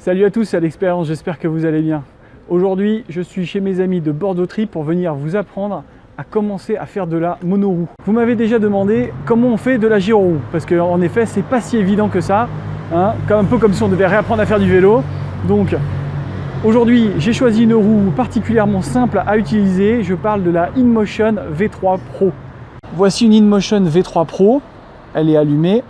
Salut à tous, c'est Alexpérience, j'espère que vous allez bien. Aujourd'hui, je suis chez mes amis de Bordeaux Trip pour venir vous apprendre à commencer à faire de la monoroue. Vous m'avez déjà demandé comment on fait de la gyroroue, parce qu'en effet, c'est pas si évident que ça, hein, un peu comme si on devait réapprendre à faire du vélo. Donc, aujourd'hui, j'ai choisi une roue particulièrement simple à utiliser. Je parle de la InMotion V3 Pro. Voici une InMotion V3 Pro, elle est allumée.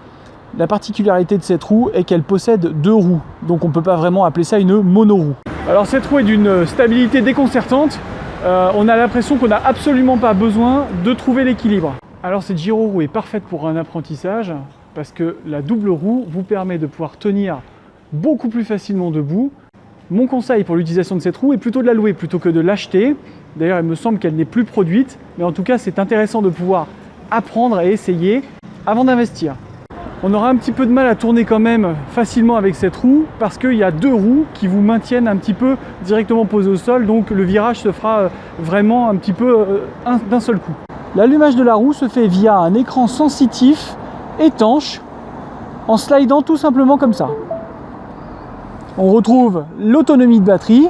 La particularité de cette roue est qu'elle possède deux roues, donc on ne peut pas vraiment appeler ça une monoroue. Alors cette roue est d'une stabilité déconcertante, on a l'impression qu'on n'a absolument pas besoin de trouver l'équilibre. Alors cette gyroroue est parfaite pour un apprentissage, parce que la double roue vous permet de pouvoir tenir beaucoup plus facilement debout. Mon conseil pour l'utilisation de cette roue est plutôt de la louer plutôt que de l'acheter. D'ailleurs il me semble qu'elle n'est plus produite, mais en tout cas c'est intéressant de pouvoir apprendre et essayer avant d'investir. On aura un petit peu de mal à tourner quand même facilement avec cette roue parce qu'il y a deux roues qui vous maintiennent un petit peu directement posé au sol, donc le virage se fera vraiment un petit peu d'un seul coup. L'allumage de la roue se fait via un écran sensitif étanche en slidant tout simplement comme ça. On retrouve l'autonomie de batterie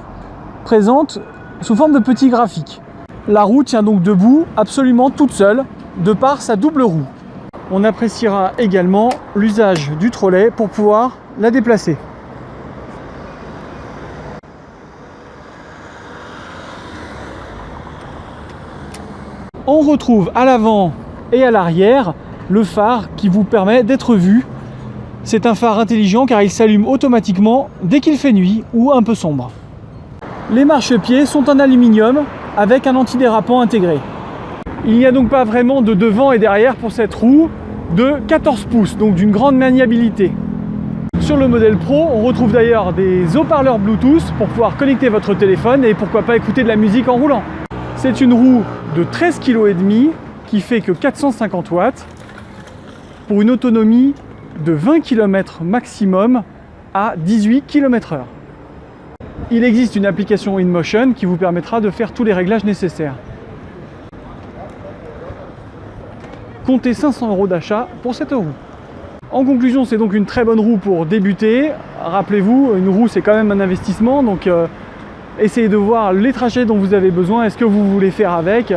présente sous forme de petits graphiques. La roue tient donc debout absolument toute seule de par sa double roue. On appréciera également l'usage du trolley pour pouvoir la déplacer. On retrouve à l'avant et à l'arrière le phare qui vous permet d'être vu. C'est un phare intelligent car il s'allume automatiquement dès qu'il fait nuit ou un peu sombre. Les marchepieds sont en aluminium avec un antidérapant intégré. Il n'y a donc pas vraiment de devant et derrière pour cette roue de 14 pouces, donc d'une grande maniabilité. Sur le modèle Pro, on retrouve d'ailleurs des haut-parleurs Bluetooth pour pouvoir connecter votre téléphone et pourquoi pas écouter de la musique en roulant. C'est une roue de 13,5 kg qui fait que 450 watts pour une autonomie de 20 km maximum à 18 km/h. Il existe une application InMotion qui vous permettra de faire tous les réglages nécessaires. Comptez 500 € d'achat pour cette roue. En conclusion, c'est donc une très bonne roue pour débuter. Rappelez-vous, une roue c'est quand même un investissement, donc essayez de voir les trajets dont vous avez besoin et ce que vous voulez faire avec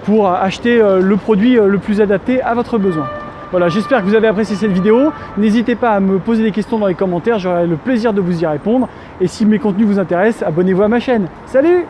pour acheter le produit le plus adapté à votre besoin. Voilà, j'espère que vous avez apprécié cette vidéo. N'hésitez pas à me poser des questions dans les commentaires, j'aurai le plaisir de vous y répondre. Et si mes contenus vous intéressent, abonnez-vous à ma chaîne. Salut!